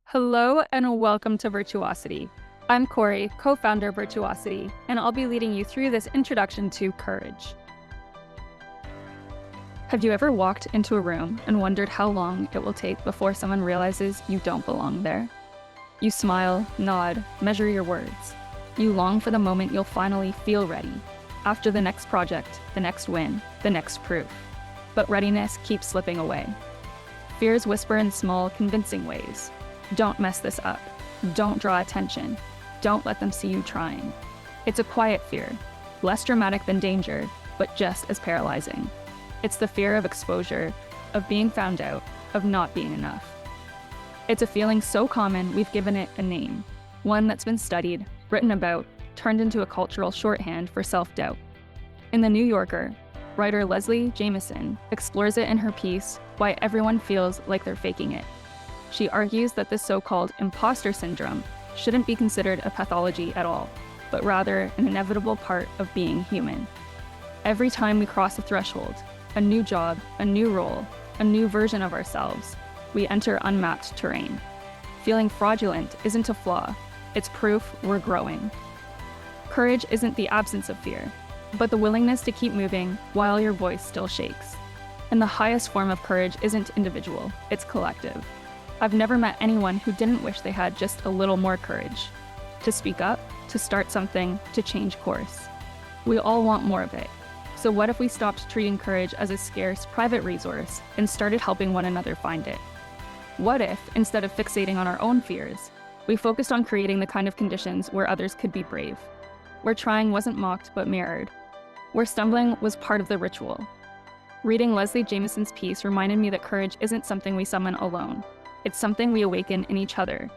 Hello and welcome to Virtuosity. I'm Corey, co-founder of Virtuosity, and I'll be leading you through this introduction to courage. Have you ever walked into a room and wondered how long it will take before someone realizes you don't belong there? You smile, nod, measure your words. You long for the moment you'll finally feel ready, after the next project, the next win, the next proof. But readiness keeps slipping away. Fears whisper in small, convincing ways. Don't mess this up. Don't draw attention. Don't let them see you trying. It's a quiet fear, less dramatic than danger, but just as paralyzing. It's the fear of exposure, of being found out, of not being enough. It's a feeling so common we've given it a name, one that's been studied, written about, turned into a cultural shorthand for self-doubt. In The New Yorker, writer Leslie Jamison explores it in her piece, Why Everyone Feels Like They're Faking It. She argues that this so-called imposter syndrome shouldn't be considered a pathology at all, but rather an inevitable part of being human. Every time we cross a threshold, a new job, a new role, a new version of ourselves, we enter unmapped terrain. Feeling fraudulent isn't a flaw, it's proof we're growing. Courage isn't the absence of fear, but the willingness to keep moving while your voice still shakes. And the highest form of courage isn't individual, it's collective. I've never met anyone who didn't wish they had just a little more courage. To speak up, to start something, to change course. We all want more of it. So what if we stopped treating courage as a scarce, private resource and started helping one another find it? What if, instead of fixating on our own fears, we focused on creating the kind of conditions where others could be brave? Where trying wasn't mocked but mirrored. Where stumbling was part of the ritual. Reading Leslie Jamison's piece reminded me that courage isn't something we summon alone. It's something we awaken in each other.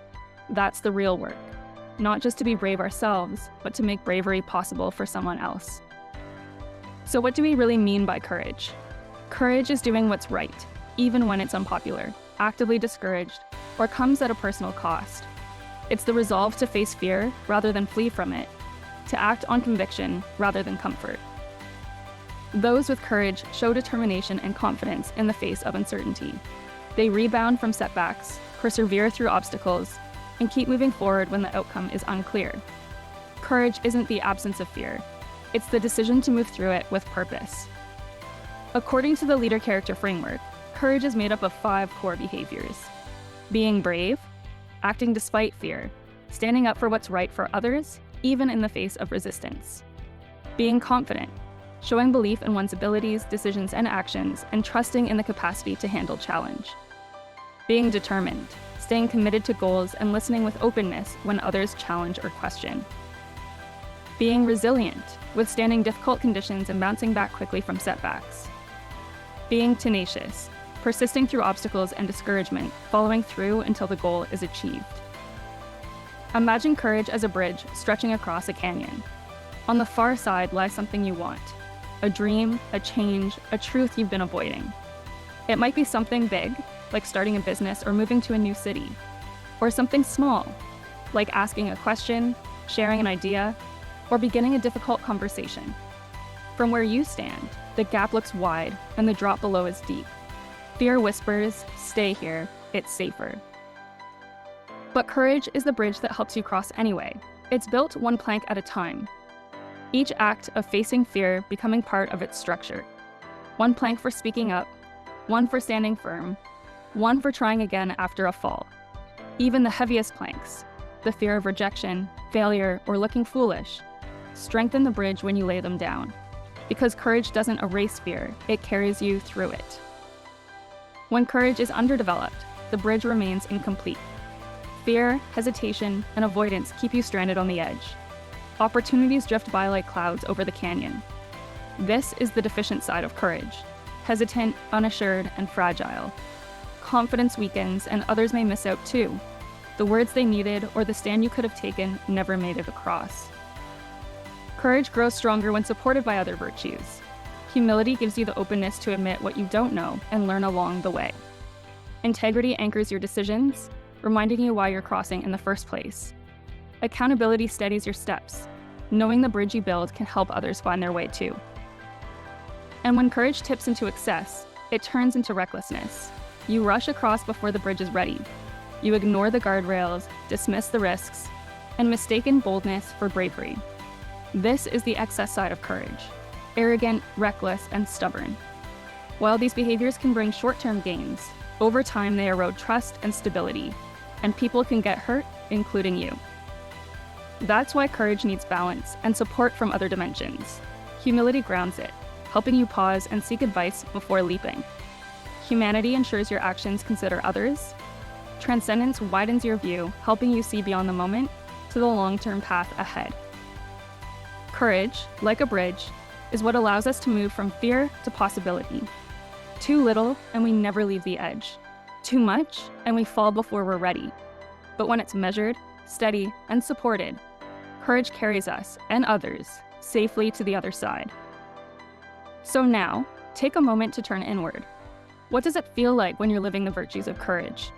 That's the real work. Not just to be brave ourselves, but to make bravery possible for someone else. So what do we really mean by courage? Courage is doing what's right, even when it's unpopular, actively discouraged, or comes at a personal cost. It's the resolve to face fear rather than flee from it, to act on conviction rather than comfort. Those with courage show determination and confidence in the face of uncertainty. They rebound from setbacks, persevere through obstacles, and keep moving forward when the outcome is unclear. Courage isn't the absence of fear. It's the decision to move through it with purpose. According to the leader character framework, courage is made up of 5 core behaviors. Being brave, acting despite fear, standing up for what's right for others, even in the face of resistance. Being confident, showing belief in one's abilities, decisions, and actions, and trusting in the capacity to handle challenge. Being determined, staying committed to goals and listening with openness when others challenge or question. Being resilient, withstanding difficult conditions and bouncing back quickly from setbacks. Being tenacious, persisting through obstacles and discouragement, following through until the goal is achieved. Imagine courage as a bridge stretching across a canyon. On the far side lies something you want. A dream, a change, a truth you've been avoiding. It might be something big, like starting a business or moving to a new city, or something small, like asking a question, sharing an idea, or beginning a difficult conversation. From where you stand, the gap looks wide and the drop below is deep. Fear whispers, stay here, it's safer. But courage is the bridge that helps you cross anyway. It's built one plank at a time. Each act of facing fear becoming part of its structure. One plank for speaking up, one for standing firm, one for trying again after a fall. Even the heaviest planks, the fear of rejection, failure, or looking foolish, strengthen the bridge when you lay them down. Because courage doesn't erase fear, it carries you through it. When courage is underdeveloped, the bridge remains incomplete. Fear, hesitation, and avoidance keep you stranded on the edge. Opportunities drift by like clouds over the canyon. This is the deficient side of courage. Hesitant, unassured, and fragile. Confidence weakens, and others may miss out too. The words they needed or the stand you could have taken never made it across. Courage grows stronger when supported by other virtues. Humility gives you the openness to admit what you don't know and learn along the way. Integrity anchors your decisions, reminding you why you're crossing in the first place. Accountability steadies your steps. Knowing the bridge you build can help others find their way too. And when courage tips into excess, it turns into recklessness. You rush across before the bridge is ready. You ignore the guardrails, dismiss the risks, and mistaken boldness for bravery. This is the excess side of courage: arrogant, reckless, and stubborn. While these behaviors can bring short-term gains, over time they erode trust and stability, and people can get hurt, including you. That's why courage needs balance and support from other dimensions. Humility grounds it, helping you pause and seek advice before leaping. Humanity ensures your actions consider others. Transcendence widens your view, helping you see beyond the moment to the long-term path ahead. Courage, like a bridge, is what allows us to move from fear to possibility. Too little, and we never leave the edge. Too much, and we fall before we're ready. But when it's measured, steady, and supported, courage carries us and others safely to the other side. So now, take a moment to turn inward. What does it feel like when you're living the virtues of courage?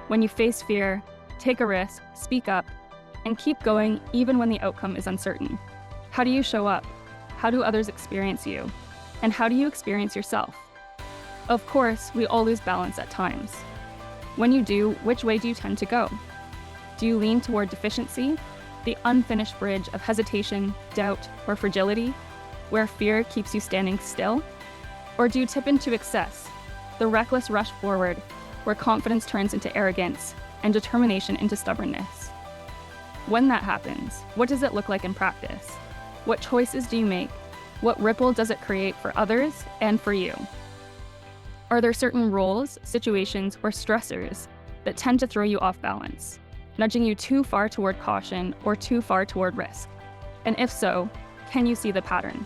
When you face fear, take a risk, speak up, and keep going even when the outcome is uncertain. How do you show up? How do others experience you? And how do you experience yourself? Of course, we all lose balance at times. When you do, which way do you tend to go? Do you lean toward deficiency, the unfinished bridge of hesitation, doubt, or fragility, where fear keeps you standing still? Or do you tip into excess, the reckless rush forward, where confidence turns into arrogance and determination into stubbornness? When that happens, what does it look like in practice? What choices do you make? What ripple does it create for others and for you? Are there certain roles, situations, or stressors that tend to throw you off balance, nudging you too far toward caution or too far toward risk? And if so, can you see the pattern?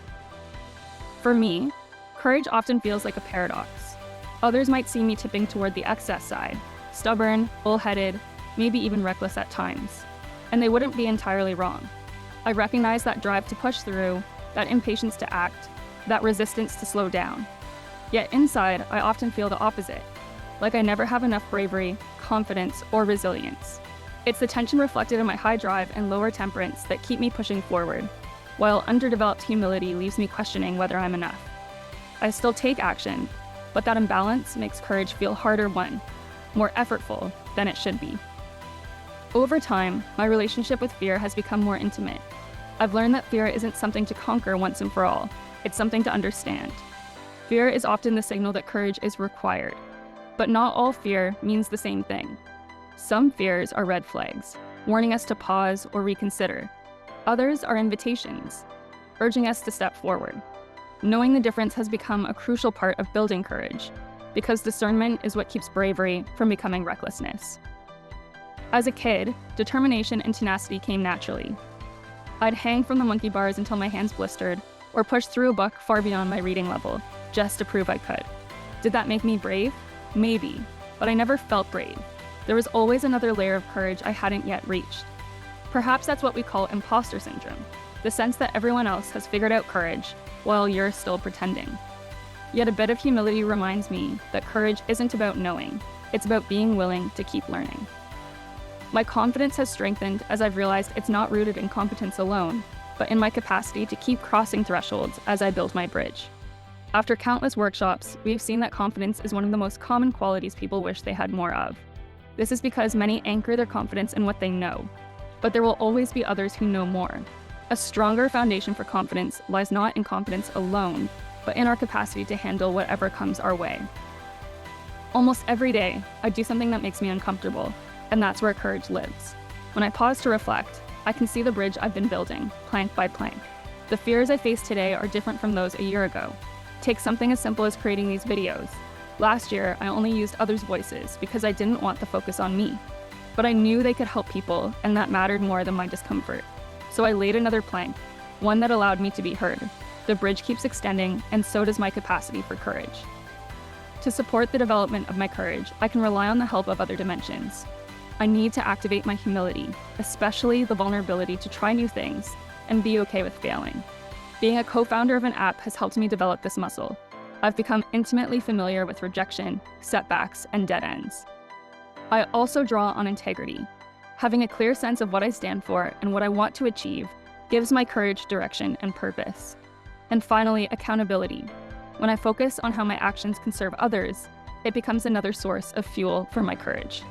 For me, courage often feels like a paradox. Others might see me tipping toward the excess side, stubborn, bullheaded, maybe even reckless at times. And they wouldn't be entirely wrong. I recognize that drive to push through, that impatience to act, that resistance to slow down. Yet inside, I often feel the opposite, like I never have enough bravery, confidence, or resilience. It's the tension reflected in my high drive and lower temperance that keep me pushing forward, while underdeveloped humility leaves me questioning whether I'm enough. I still take action, but that imbalance makes courage feel harder won, more effortful than it should be. Over time, my relationship with fear has become more intimate. I've learned that fear isn't something to conquer once and for all, it's something to understand. Fear is often the signal that courage is required, but not all fear means the same thing. Some fears are red flags, warning us to pause or reconsider. Others are invitations, urging us to step forward. Knowing the difference has become a crucial part of building courage, because discernment is what keeps bravery from becoming recklessness. As a kid, determination and tenacity came naturally. I'd hang from the monkey bars until my hands blistered, or push through a book far beyond my reading level, just to prove I could. Did that make me brave? Maybe, but I never felt brave. There was always another layer of courage I hadn't yet reached. Perhaps that's what we call imposter syndrome, the sense that everyone else has figured out courage while you're still pretending. Yet a bit of humility reminds me that courage isn't about knowing, it's about being willing to keep learning. My confidence has strengthened as I've realized it's not rooted in competence alone, but in my capacity to keep crossing thresholds as I build my bridge. After countless workshops, we've seen that confidence is one of the most common qualities people wish they had more of. This is because many anchor their confidence in what they know, but there will always be others who know more. A stronger foundation for confidence lies not in competence alone, but in our capacity to handle whatever comes our way. Almost every day, I do something that makes me uncomfortable, and that's where courage lives. When I pause to reflect, I can see the bridge I've been building, plank by plank. The fears I face today are different from those a year ago. Take something as simple as creating these videos. Last year, I only used others' voices because I didn't want the focus on me. But I knew they could help people, and that mattered more than my discomfort. So I laid another plank, one that allowed me to be heard. The bridge keeps extending, and so does my capacity for courage. To support the development of my courage, I can rely on the help of other dimensions. I need to activate my humility, especially the vulnerability to try new things and be okay with failing. Being a co-founder of an app has helped me develop this muscle. I've become intimately familiar with rejection, setbacks, and dead ends. I also draw on integrity. Having a clear sense of what I stand for and what I want to achieve gives my courage direction and purpose. And finally, accountability. When I focus on how my actions can serve others, it becomes another source of fuel for my courage.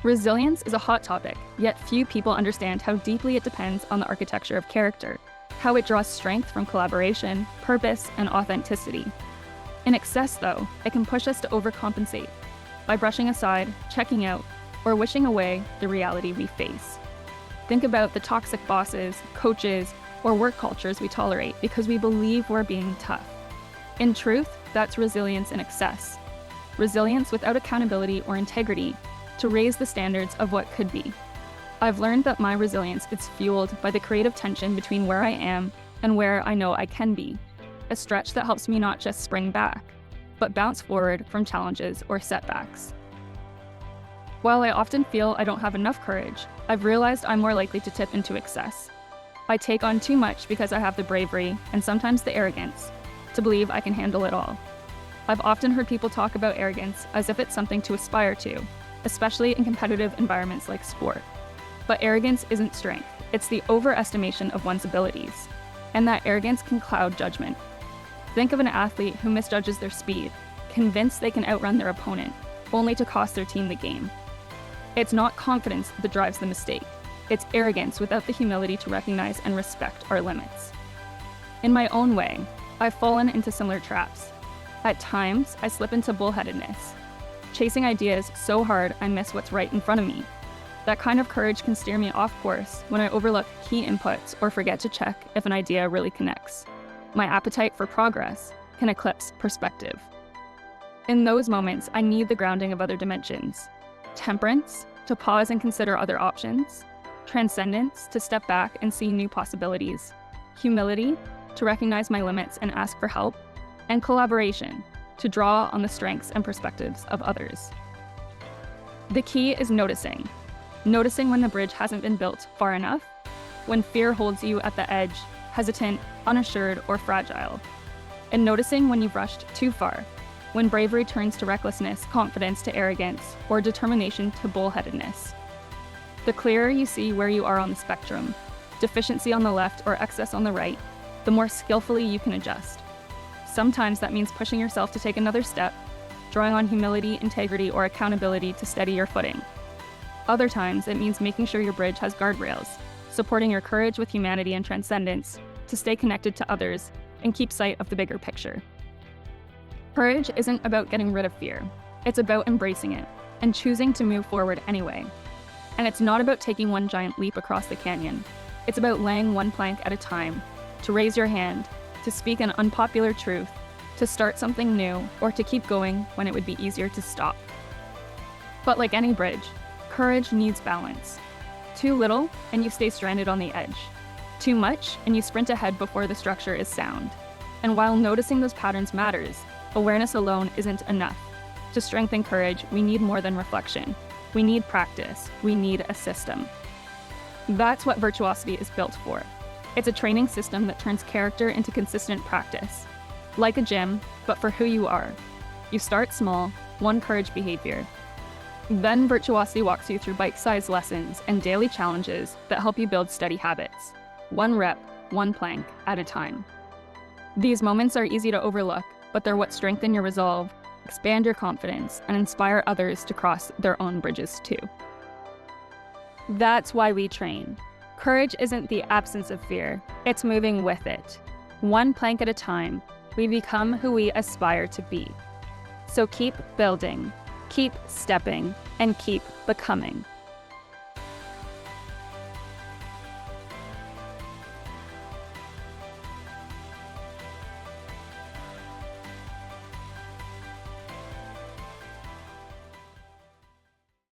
Resilience is a hot topic, yet few people understand how deeply it depends on the architecture of character, how it draws strength from collaboration, purpose, and authenticity. In excess, though, it can push us to overcompensate by brushing aside, checking out, or wishing away the reality we face. Think about the toxic bosses, coaches, or work cultures we tolerate because we believe we're being tough. In truth, that's resilience in excess. Resilience without accountability or integrity to raise the standards of what could be. I've learned that my resilience is fueled by the creative tension between where I am and where I know I can be, a stretch that helps me not just spring back, but bounce forward from challenges or setbacks. While I often feel I don't have enough courage, I've realized I'm more likely to tip into excess. I take on too much because I have the bravery, and sometimes the arrogance, to believe I can handle it all. I've often heard people talk about arrogance as if it's something to aspire to, especially in competitive environments like sport. But arrogance isn't strength, it's the overestimation of one's abilities. And that arrogance can cloud judgment. Think of an athlete who misjudges their speed, convinced they can outrun their opponent, only to cost their team the game. It's not confidence that drives the mistake. It's arrogance without the humility to recognize and respect our limits. In my own way, I've fallen into similar traps. At times, I slip into bullheadedness, chasing ideas so hard I miss what's right in front of me. That kind of courage can steer me off course when I overlook key inputs or forget to check if an idea really connects. My appetite for progress can eclipse perspective. In those moments, I need the grounding of other dimensions. Temperance, to pause and consider other options. Transcendence, to step back and see new possibilities. Humility, to recognize my limits and ask for help. And collaboration, to draw on the strengths and perspectives of others. The key is noticing. Noticing when the bridge hasn't been built far enough, when fear holds you at the edge, hesitant, unassured, or fragile. And noticing when you've rushed too far, when bravery turns to recklessness, confidence to arrogance, or determination to bullheadedness. The clearer you see where you are on the spectrum, deficiency on the left or excess on the right, the more skillfully you can adjust. Sometimes that means pushing yourself to take another step, drawing on humility, integrity, or accountability to steady your footing. Other times, it means making sure your bridge has guardrails, supporting your courage with humanity and transcendence to stay connected to others and keep sight of the bigger picture. Courage isn't about getting rid of fear. It's about embracing it and choosing to move forward anyway. And it's not about taking one giant leap across the canyon. It's about laying one plank at a time, to raise your hand, to speak an unpopular truth, to start something new, or to keep going when it would be easier to stop. But like any bridge, courage needs balance. Too little, and you stay stranded on the edge. Too much, and you sprint ahead before the structure is sound. And while noticing those patterns matters, awareness alone isn't enough. To strengthen courage, we need more than reflection. We need practice. We need a system. That's what Virtuosity is built for. It's a training system that turns character into consistent practice. Like a gym, but for who you are. You start small, one courage behavior. Then Virtuosity walks you through bite-sized lessons and daily challenges that help you build steady habits. One rep, one plank at a time. These moments are easy to overlook, but they're what strengthen your resolve, expand your confidence, and inspire others to cross their own bridges too. That's why we train. Courage isn't the absence of fear, it's moving with it. One plank at a time, we become who we aspire to be. So keep building, keep stepping, and keep becoming.